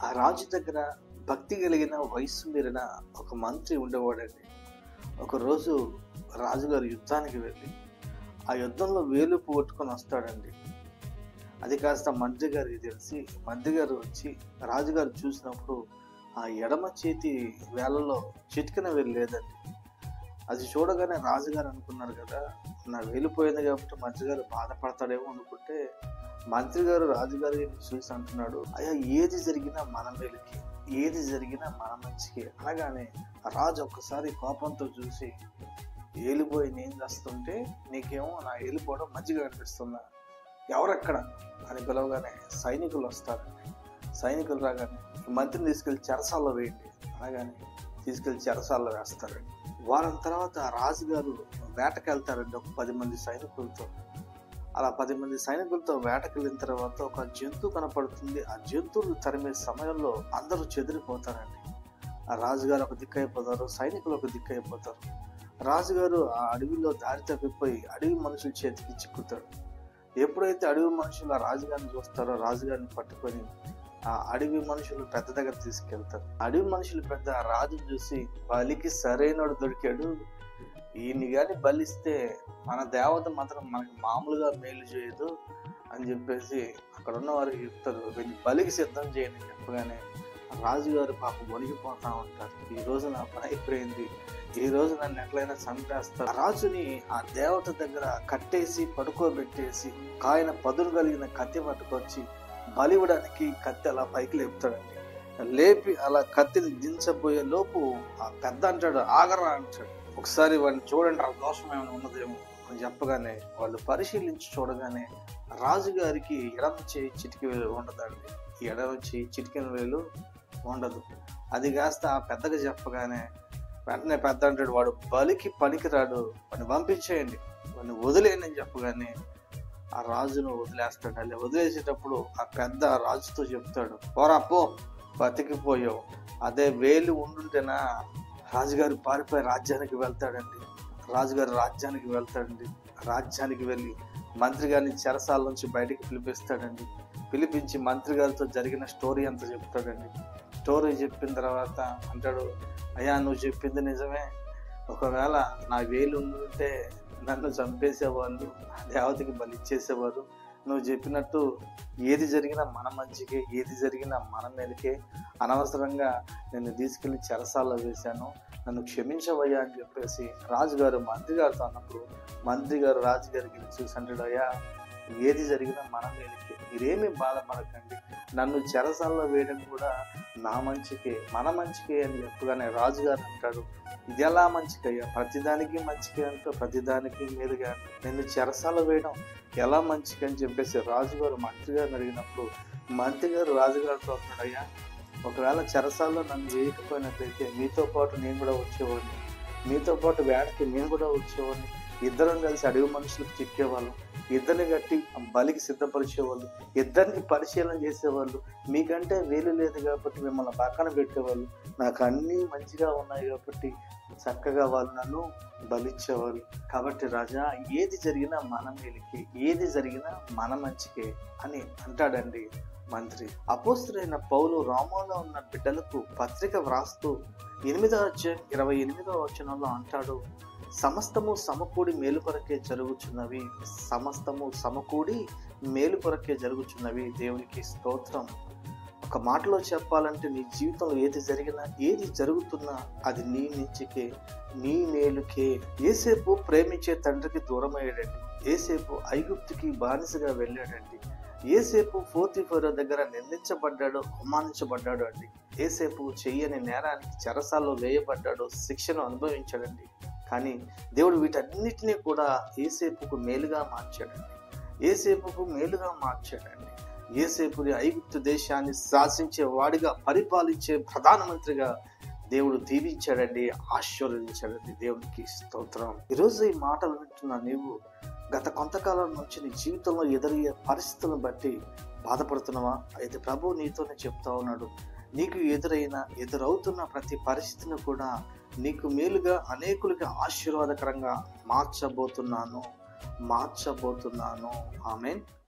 ఆ రాజు దగ్గర భక్తి కలిగిన వయస్సు మీరిన ఒక మంత్రి ఉండేవాడండి. ఒకరోజు రాజుగారు యుద్ధానికి వెళ్ళి ఆ యుద్ధంలో వేలు పోగొట్టుకొని వస్తాడండి. అది కాస్త మంత్రి గారికి తెలిసి మంత్రి గారు వచ్చి రాజుగారు చూసినప్పుడు ఆ ఎడమ చేతి వేలలో చిటికెన వేలు లేదండి. అది చూడగానే రాజుగారు అనుకున్నారు కదా, నా వేలు పోయింది కాబట్టి మంత్రి గారు బాధపడతాడేమో అనుకుంటే మంత్రి గారు రాజుగారిని చూసి అంటున్నాడు, అయ్యా ఏది జరిగినా మన మేలుకి, ఏది జరిగినా మన మంచికి అనగానే రాజు ఒక్కసారి కోపంతో చూసి, ఏలిపోయి నేను చేస్తుంటే నీకేమో నా ఏలిపోవడం మంచిగా అనిపిస్తుందా, ఎవరక్కడ అని పిలవగానే సైనికులు వస్తారండి. సైనికులు రాగానే ఈ మంత్రిని తీసుకెళ్లి చెరసాల్లో వేయండి అనగానే తీసుకెళ్లి చెరసాల్లో వేస్తారండి. వారం తర్వాత రాజుగారు వేటకెళ్తారండి ఒక 10 మంది సైనికులతో. అలా 10 మంది సైనికులతో వేటకెళ్ళిన తర్వాత ఒక జంతువు కనపడుతుంది. ఆ జంతువులు తరిమే సమయంలో అందరూ చెదిరిపోతారండి. ఆ రాజుగారు ఒక దిక్కు అయిపోతారు, సైనికులు ఒక దిక్కు అయిపోతారు. రాజుగారు ఆ అడవిలో దారి తప్పిపోయి అడవి మనుషుల చేతికి చిక్కుతాడు. ఎప్పుడైతే అడవి మనుషులు ఆ రాజుగారిని చూస్తారో రాజుగారిని పట్టుకొని ఆ అడవి మనుషులు పెద్ద దగ్గర తీసుకెళ్తారు. అడవి మనుషులు పెద్ద రాజు చూసి, బలికి సరైనడు దొరికాడు, ఈయన్ని కానీ బలిస్తే మన దేవత మాత్రం మనకి మామూలుగా మేలు చేయదు అని చెప్పేసి అక్కడ ఉన్న వారికి చెప్తారు, వీళ్ళు బలికి సిద్ధం చేయండి చెప్పగానే రాజుగారు పాపం వణిగిపోతా ఉంటారు. ఈ రోజు నా పని అయిపోయింది, ఈ రోజు నన్ను ఎట్లయినా చంపేస్తారు. రాజుని ఆ దేవత దగ్గర కట్టేసి పడుకోబెట్టేసి కాయన పదును కలిగిన కత్తి పట్టుకొచ్చి బలివ్వడానికి కత్తి అలా పైకి లేపుతాడండి. లేపి అలా కత్తిని దించబోయే లోపు ఆ పెద్ద అంటాడు, ఆగరా అంటాడు. ఒకసారి వాడిని చూడండి, ఆ దోషం ఏమైనా ఉన్నదేమో అని చెప్పగానే వాళ్ళు పరిశీలించి చూడగానే రాజుగారికి ఎడమ చేయి చిటికి వేలు ఉండదండి. ఈ ఎడమ చేయి చిటికిన వేలు ఉండదు. అది కాస్త ఆ పెద్దగా చెప్పగానే వెంటనే పెద్ద అంటాడు, వాడు బలికి పనికిరాడు, వాడిని పంపించేయండి, వాడిని వదిలేయండి అని చెప్పగానే ఆ రాజును వదిలేస్తాడు. అలా వదిలేసేటప్పుడు ఆ పెద్ద రాజుతో చెప్తాడు, పోరా పో, బతికిపోయావు. అదే వేలు ఉండుంటేనా రాజుగారు పారిపోయి రాజ్యానికి వెళ్తాడండి. రాజుగారు రాజ్యానికి వెళ్తాడండి. రాజ్యానికి వెళ్ళి మంత్రి గారిని చెరసాల నుంచి బయటికి పిలిపిస్తాడండి. పిలిపించి మంత్రి గారితో జరిగిన స్టోరీ అంతా చెప్తాడండి. స్టోరీ చెప్పిన తర్వాత అంటాడు, అయ్యా నువ్వు చెప్పింది నిజమే, ఒకవేళ నా వేలు ఉంటే నన్ను చంపేసేవాళ్ళు, దేవతకి బలి ఇచ్చేసేవారు. నువ్వు చెప్పినట్టు ఏది జరిగినా మన మంచికే, ఏది జరిగినా మన మేలుకే, అనవసరంగా నేను తీసుకెళ్లి చెరసాల్లో వేశాను, నన్ను క్షమించవయ్యా అని చెప్పేసి రాజుగారు మంత్రి గారితో అన్నప్పుడు మంత్రి గారు రాజుగారికి చూసి అంటాడు, అయ్యా ఏది జరిగినా మన మేలుకే, మీరేమీ బాధపడకండి, నన్ను చెరసాల్లో వేయడం కూడా నా మంచికే, మన మంచికే అని చెప్పగానే రాజుగారు అంటాడు, ఇది ఎలా మంచికయ్యా, ప్రతిదానికి మంచికే అంటూ ప్రతిదానికి మేలుగా నిన్ను చెరసాల వేయడం ఎలా మంచికి అని చెప్పేసి రాజుగారు మంత్రి గారిని అడిగినప్పుడు మంత్రి గారు రాజుగారితో అంటాడు, అయ్యా ఒకవేళ చెరసాల్లో నన్ను వేయకపోయినట్లయితే మీతో పాటు నేను కూడా వచ్చేవాడిని, మీతో పాటు వేటకి నేను కూడా వచ్చేవాడిని, ఇద్దరం కలిసి అడవి మనుషులకు చిక్కేవాళ్ళం, ఇద్దరిని కట్టి బలికి సిద్ధపరిచేవాళ్ళు, ఇద్దరిని పరిశీలన చేసేవాళ్ళు, మీకంటే వేలు లేదు కాబట్టి మిమ్మల్ని పక్కన పెట్టేవాళ్ళు, నాకు అన్నీ మంచిగా ఉన్నాయి కాబట్టి చక్కగా వాళ్ళు నన్ను బలిచ్చేవాళ్ళు. కాబట్టి రాజా ఏది జరిగినా మన మేలుకి, ఏది జరిగినా మన మంచికే అని అంటాడండి మంత్రి. అపోస్తలుడైన పౌలు రోమాలో ఉన్న బిడ్డలకు పత్రిక వ్రాస్తూ 8వ అధ్యాయం 28వ వచనంలో అంటాడు, సమస్తము సమకూడి మేలు కొరకే జరుగుచున్నవి, సమస్తము సమకూడి మేలు కొరకే జరుగుచున్నవి. దేవునికి స్తోత్రం. ఒక మాటలో చెప్పాలంటే నీ జీవితంలో ఏది జరిగినా, ఏది జరుగుతున్నా అది నీ మంచికే, నీ మేలుకే. యేసేపు ప్రేమించే తండ్రికి దూరమయ్యాడండి. యేసేపు ఐగుప్తుకి బానిసగా వెళ్ళాడండి. యేసేపు పోతీఫరు దగ్గర నిందించబడ్డాడు, అవమానించబడ్డాడు అండి. యేసేపు చెయ్యని నేరానికి చెరసాల్లో వేయబడ్డాడు, శిక్షను అనుభవించాడండి. కానీ దేవుడు వీటన్నిటినీ కూడా యేసేపుకు మేలుగా మార్చాడండి. యేసేపుకు మేలుగా మార్చాడండి. యేసేపుని ఐగుప్తు దేశాన్ని శాసించే వాడిగా, పరిపాలించే ప్రధానమంత్రిగా దేవుడు దీవించాడండి, ఆశీర్వదించాడండి. దేవునికి స్తోత్రం. ఈరోజు ఈ మాటలు వింటున్నా నీవు గత కొంతకాలం నుంచి నీ జీవితంలో ఎదురయ్యే పరిస్థితులను బట్టి బాధపడుతున్నావా? అయితే ప్రభు నీతోనే చెప్తా ఉన్నాడు, నీకు ఎదురవుతున్న ప్రతి పరిస్థితిని కూడా నీకు మేలుగా, అనేకులకి ఆశీర్వాదకరంగా మార్చబోతున్నాను. ఆమేన్.